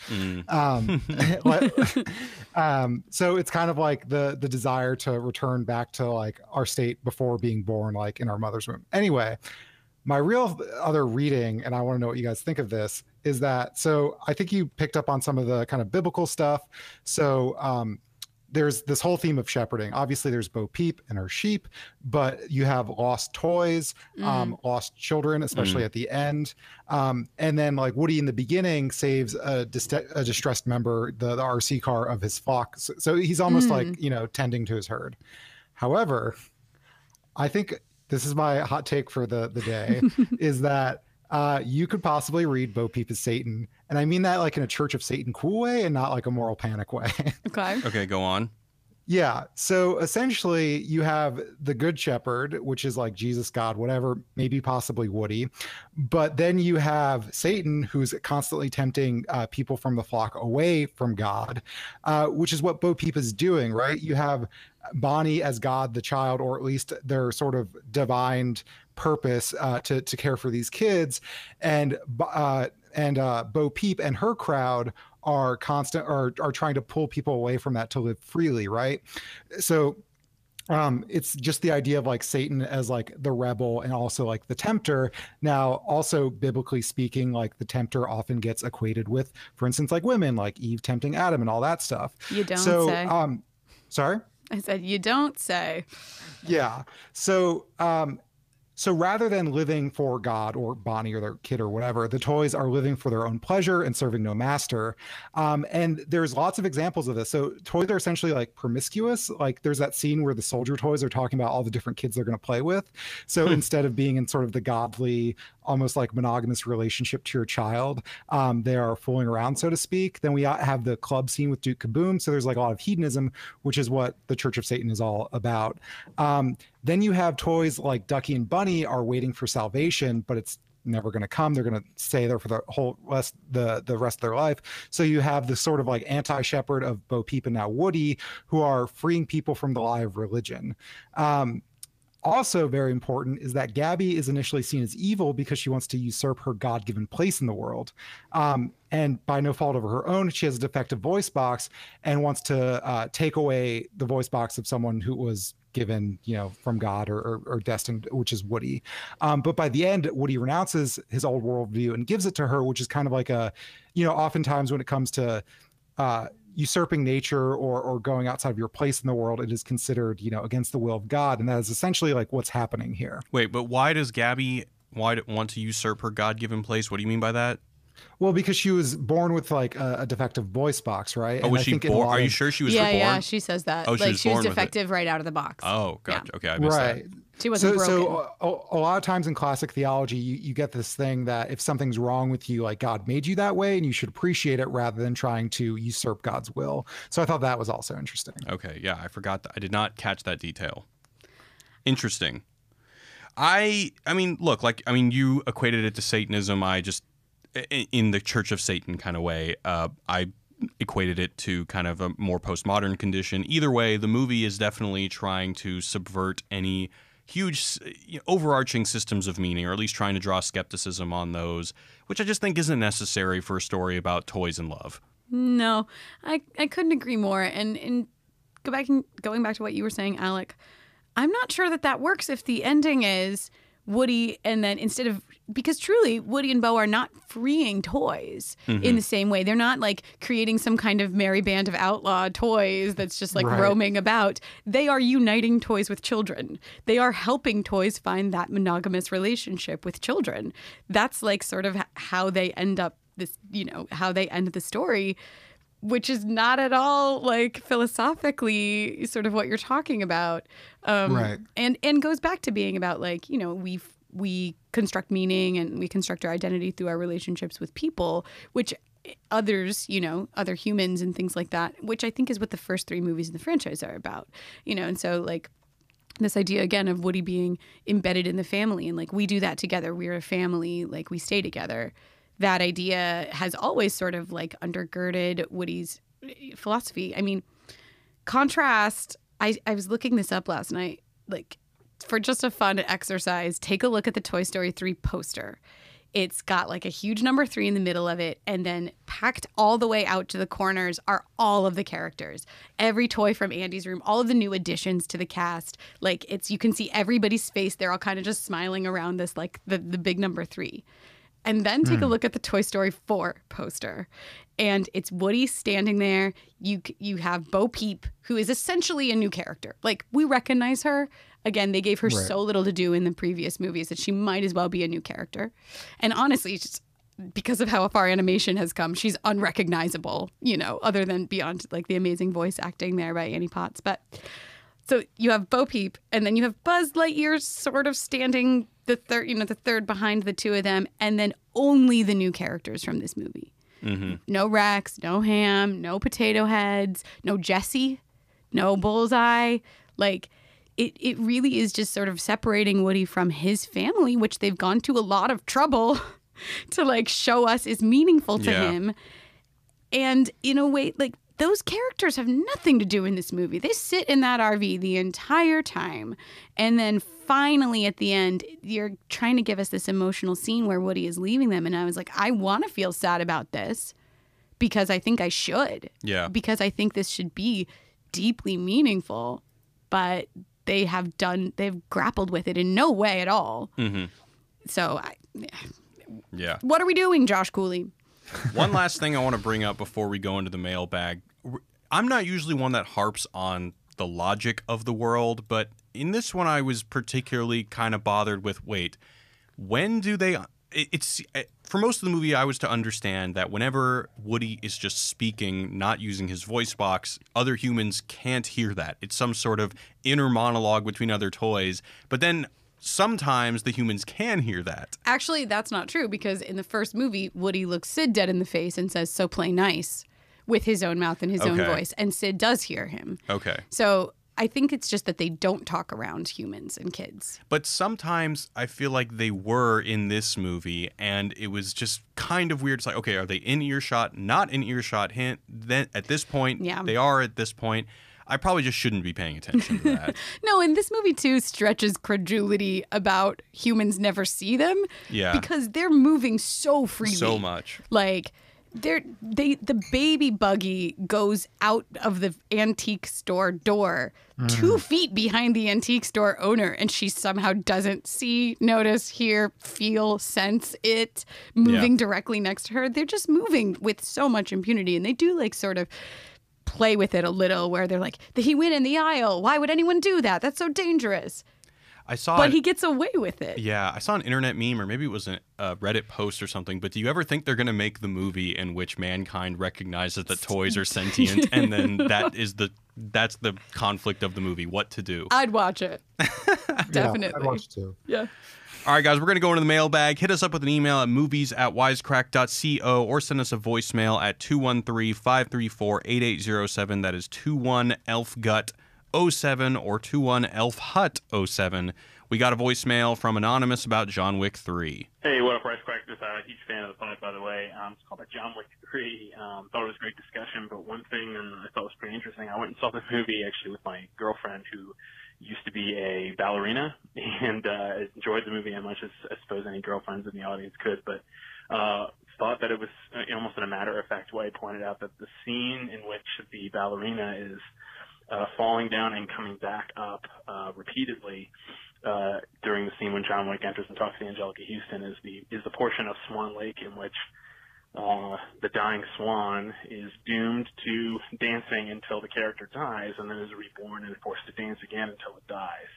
S3: So it's kind of like the desire to return back to like our state before being born, like in our mother's womb. Anyway, my real other reading, and I want to know what you guys think of this, is that, so I think you picked up on some of the kind of biblical stuff. So there's this whole theme of shepherding. Obviously, there's Bo Peep and her sheep, but you have lost toys, lost children, especially at the end. And then like Woody in the beginning saves a distressed member, the RC car of his flock. So he's almost like, tending to his herd. However, I think this is my hot take for the day, is that you could possibly read Bo Peep as Satan. And I mean that like in a Church of Satan cool way and not like a moral panic way.
S2: Okay, go on.
S3: Yeah. So essentially you have the good shepherd, which is like Jesus, God, whatever, maybe possibly Woody. But then you have Satan, who's constantly tempting people from the flock away from God, which is what Bo Peep is doing, right? You have Bonnie as God, the child, or at least their sort of divine purpose to care for these kids. And Bo Peep and her crowd are trying to pull people away from that to live freely, right? So it's just the idea of like Satan as like the rebel and also like the tempter. Now, also biblically speaking, like the tempter often gets equated with, for instance, like women, like Eve tempting Adam and all that stuff.
S1: You don't say.
S3: Sorry?
S1: I said, you don't say.
S3: Yeah. So rather than living for God or Bonnie or their kid or whatever, the toys are living for their own pleasure and serving no master. And there's lots of examples of this. So toys are essentially like promiscuous. Like there's that scene where the soldier toys are talking about all the different kids they're going to play with. So instead of being in sort of the godly, almost like monogamous relationship to your child, they are fooling around, so to speak. Then we have the club scene with Duke Kaboom. So there's like a lot of hedonism, which is what the Church of Satan is all about. Then you have toys like Ducky and Bunny are waiting for salvation, but it's never going to come. They're going to stay there for the rest of their life. So you have this sort of like anti-shepherd of Bo Peep and now Woody, who are freeing people from the lie of religion. Also very important is that Gabby is initially seen as evil because she wants to usurp her God-given place in the world. And by no fault of her own, she has a defective voice box and wants to take away the voice box of someone who was given, from God or destined, which is Woody. But by the end, Woody renounces his old worldview and gives it to her, which is kind of like oftentimes when it comes to usurping nature or going outside of your place in the world, it is considered, against the will of God. And that is essentially like what's happening here.
S2: Wait, but why does Gabby want to usurp her God-given place? What do you mean by that?
S3: Well, because she was born with like a defective voice box, right?
S2: Oh, was she born? Are you sure she was born?
S1: Yeah, she says that.
S2: Oh,
S1: she was defective right out of the box.
S2: Oh, gotcha.
S1: Yeah.
S2: Okay, I missed that.
S1: She wasn't broken.
S3: So a lot of times in classic theology, you get this thing that if something's wrong with you, like God made you that way and you should appreciate it rather than trying to usurp God's will. So I thought that was also interesting.
S2: Okay, yeah, I forgot that. I did not catch that detail. Interesting. I mean, look, you equated it to Satanism. I just, in the Church of Satan kind of way, I equated it to kind of a more postmodern condition. Either way, the movie is definitely trying to subvert any huge overarching systems of meaning, or at least trying to draw skepticism on those, which I just think isn't necessary for a story about toys and love.
S1: No, I couldn't agree more. And going back to what you were saying, Alec, I'm not sure that works if the ending is Woody and then because truly Woody and Bo are not freeing toys in the same way. They're not like creating some kind of merry band of outlaw toys that's just like roaming about. They are uniting toys with children. They are helping toys find that monogamous relationship with children. That's like sort of how they end up how they end the story, which is not at all like philosophically sort of what you're talking about. And goes back to being about like, we construct meaning and we construct our identity through our relationships with people, which others, other humans and things like that, which I think is what the first 3 movies in the franchise are about, and so like this idea again of Woody being embedded in the family and like we do that together. We're a family, like we stay together. That idea has always sort of like undergirded Woody's philosophy. I mean, contrast, I was looking this up last night, like for just a fun exercise, take a look at the Toy Story 3 poster. It's got like a huge number 3 in the middle of it, and then packed all the way out to the corners are all of the characters. Every toy from Andy's room, all of the new additions to the cast. Like you can see everybody's face. They're all kind of just smiling around this, like the big number 3. And then take a look at the Toy Story 4 poster. And it's Woody standing there. You have Bo Peep, who is essentially a new character. Like, we recognize her. Again, they gave her so little to do in the previous movies that she might as well be a new character. And honestly, just because of how far animation has come, she's unrecognizable, other than beyond like the amazing voice acting there by Annie Potts. But so you have Bo Peep, and then you have Buzz Lightyear sort of standing the third behind the 2 of them, and then only the new characters from this movie. Mm-hmm. No Rex, no Ham, no Potato Heads, no Jessie, no Bullseye. Like, it really is just sort of separating Woody from his family, which they've gone to a lot of trouble to like show us is meaningful to him. And in a way, like, those characters have nothing to do in this movie. They sit in that RV the entire time. And then finally at the end, you're trying to give us this emotional scene where Woody is leaving them. And I was like, I want to feel sad about this because I think I should. Yeah. Because I think this should be deeply meaningful. But they've grappled with it in no way at all. Mm-hmm. So, what are we doing, Josh Cooley?
S2: One last thing I want to bring up before we go into the mailbag. I'm not usually one that harps on the logic of the world, but in this one I was particularly kind of bothered with, when do they... It's for most of the movie, I was to understand that whenever Woody is just speaking, not using his voice box, other humans can't hear that. It's some sort of inner monologue between other toys. But then sometimes the humans can hear that.
S1: Actually, that's not true, because in the first movie, Woody looks Sid dead in the face and says, "So play nice," with his own mouth and his own voice. And Sid does hear him.
S2: Okay.
S1: So I think it's just that they don't talk around humans and kids.
S2: But sometimes I feel like they were in this movie, and it was just kind of weird. It's like, okay, are they in earshot? Not in earshot. Hint. Then at this point, they are at this point. I probably just shouldn't be paying attention to that.
S1: No, and this movie too stretches credulity about humans never see them.
S2: Yeah.
S1: Because they're moving so freely.
S2: So much.
S1: Like the baby buggy goes out of the antique store door 2 feet behind the antique store owner, and she somehow doesn't see, notice, hear, feel, sense it moving directly next to her. They're just moving with so much impunity, and they do like sort of play with it a little where they're like, he went in the aisle. Why would anyone do that? That's so dangerous. But he gets away with it.
S2: Yeah, I saw an internet meme, or maybe it was a Reddit post or something, but do you ever think they're going to make the movie in which mankind recognizes that toys are sentient, and then that's the conflict of the movie, what to do?
S1: I'd watch it. Definitely.
S3: I'd watch it too.
S1: Yeah.
S2: All right, guys, we're going to go into the mailbag. Hit us up with an email at movies@wisecrack.co or send us a voicemail at 213-534-8807. That is 21-ELF-GUT-07 or 21-ELF-HUT-07. We got a voicemail from Anonymous about John Wick 3.
S4: Hey, what up, Wisecrack? Just a huge fan of the pod, by the way. It's called John Wick 3. Thought it was a great discussion, but one thing I thought was pretty interesting, I went and saw this movie actually with my girlfriend who used to be a ballerina, and enjoyed the movie as much as I suppose any girlfriends in the audience could, but thought that it was almost in a matter-of-fact way pointed out that the scene in which the ballerina is falling down and coming back up repeatedly during the scene when John Wick enters and talks to Angelica Houston is the portion of Swan Lake in which the dying swan is doomed to dancing until the character dies, and then is reborn and forced to dance again until it dies,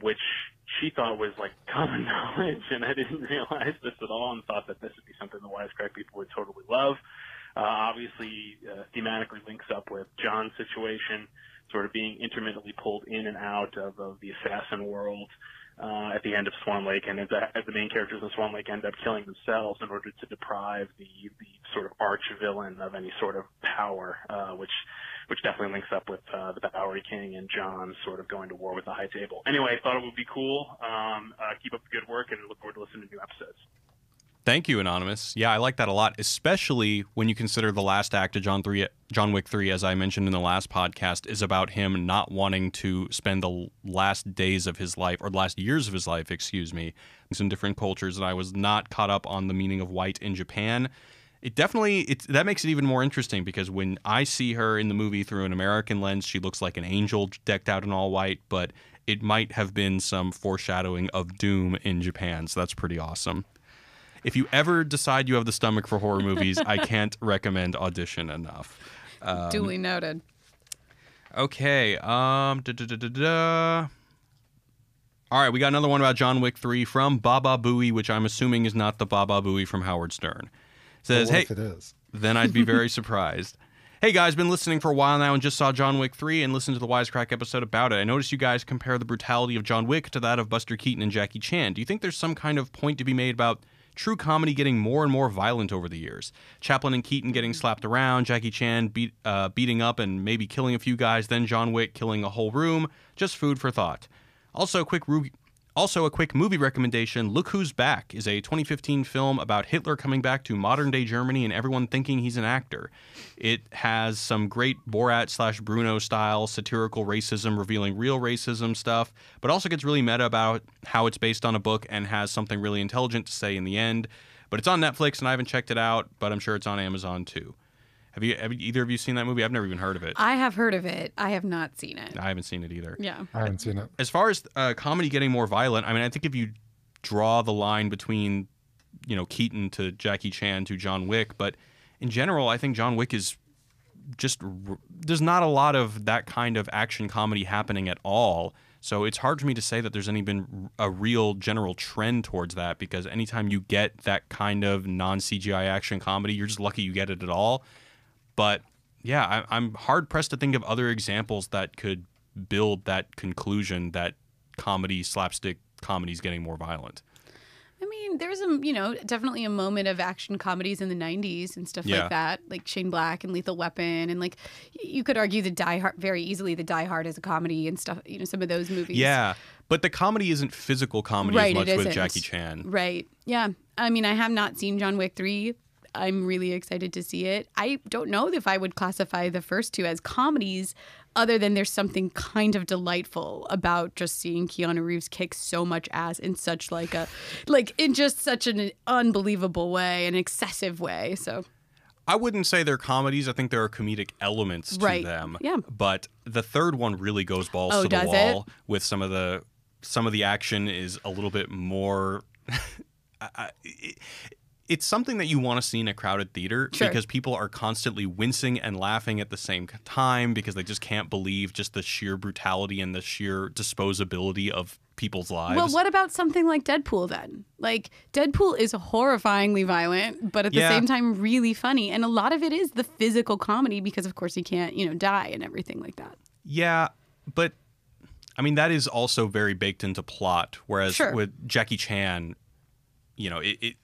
S4: which she thought was like common knowledge, and I didn't realize this at all, and thought that this would be something the Wisecrack people would totally love. Obviously, thematically links up with John's situation, sort of being intermittently pulled in and out of the assassin world at the end of Swan Lake, and as the main characters in Swan Lake end up killing themselves in order to deprive the sort of arch villain of any sort of power, which definitely links up with the Bowery King and John sort of going to war with the High Table. Anyway, I thought it would be cool. Keep up the good work, and look forward to listening to new episodes.
S2: Thank you, Anonymous. Yeah, I like that a lot, especially when you consider the last act of John Wick 3, as I mentioned in the last podcast, is about him not wanting to spend the last days of his life, or the last years of his life, excuse me, in different cultures, and I was not caught up on the meaning of white in Japan. That makes it even more interesting, because when I see her in the movie through an American lens, she looks like an angel decked out in all white, but it might have been some foreshadowing of doom in Japan, so that's pretty awesome. If you ever decide you have the stomach for horror movies, I can't recommend Audition enough.
S1: Duly noted.
S2: Okay. All right, we got another one about John Wick 3 from Baba Booey, which I'm assuming is not the Baba Booey from Howard Stern. Says,
S3: well,
S2: hey,
S3: if it is,
S2: then I'd be very surprised. Hey guys, been listening for a while now and just saw John Wick 3 and listened to the Wisecrack episode about it. I noticed you guys compare the brutality of John Wick to that of Buster Keaton and Jackie Chan. Do you think there's some kind of point to be made about true comedy getting more and more violent over the years? Chaplin and Keaton getting slapped around, Jackie Chan beating up and maybe killing a few guys, then John Wick killing a whole room. Just food for thought. Also, a quick movie recommendation. Look Who's Back is a 2015 film about Hitler coming back to modern-day Germany and everyone thinking he's an actor. It has some great Borat/Bruno-style satirical racism, revealing real racism stuff, but also gets really meta about how it's based on a book and has something really intelligent to say in the end. But it's on Netflix, and I haven't checked it out, but I'm sure it's on Amazon, too. Have either of you seen that movie? I've never even heard of it.
S1: I have heard of it. I have not seen it.
S2: I haven't seen it either.
S1: Yeah.
S3: I haven't seen it.
S2: As far as comedy getting more violent, I mean, I think if you draw the line between, Keaton to Jackie Chan to John Wick, but in general, I think John Wick is just, there's not a lot of that kind of action comedy happening at all. So it's hard for me to say that there's been a real general trend towards that, because anytime you get that kind of non-CGI action comedy, you're just lucky you get it at all. But yeah, I'm hard-pressed to think of other examples that could build that conclusion that slapstick comedy is getting more violent.
S1: I mean, mean, there's definitely a moment of action comedies in the 90s and stuff like that, like Shane Black and Lethal Weapon, and like you could argue the Die Hard very easily. The Die Hard is a comedy and stuff. Some of those movies.
S2: Yeah, but the comedy isn't physical comedy as much with Jackie Chan.
S1: Right. Yeah. I mean, I have not seen John Wick 3. I'm really excited to see it. I don't know if I would classify the first two as comedies, other than there's something kind of delightful about just seeing Keanu Reeves kick so much ass in such in just such an unbelievable way, an excessive way. So
S2: I wouldn't say they're comedies. I think there are comedic elements to them.
S1: Yeah.
S2: But the third one really goes balls to the wall with some of the action is a little bit more it's something that you want to see in a crowded theater because people are constantly wincing and laughing at the same time because they just can't believe just the sheer brutality and the sheer disposability of people's lives.
S1: Well, what about something like Deadpool then? Like, Deadpool is horrifyingly violent, but at the same time really funny. And a lot of it is the physical comedy because, of course, he can't, die and everything like that.
S2: Yeah, but, I mean, that is also very baked into plot, whereas with Jackie Chan,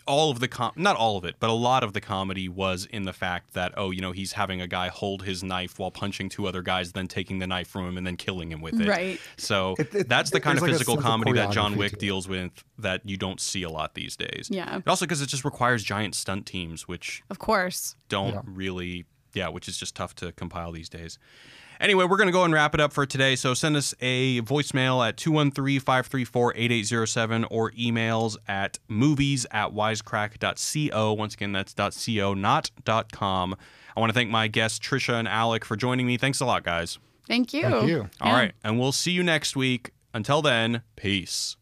S2: all of the not all of it, but a lot of the comedy was in the fact that he's having a guy hold his knife while punching two other guys, then taking the knife from him and then killing him with it. Right. So that's the kind of physical comedy that John Wick deals with that you don't see a lot these days.
S1: Yeah.
S2: But also because it just requires giant stunt teams, which
S1: of course
S2: don't really, which is just tough to compile these days. Anyway, we're going to go and wrap it up for today. So send us a voicemail at 213-534-8807 or emails at movies@wisecrack.co. Once again, that's .co, not .com. I want to thank my guests, Tricia and Alec, for joining me. Thanks a lot, guys.
S1: Thank you.
S3: Thank you.
S2: All right, and we'll see you next week. Until then, peace.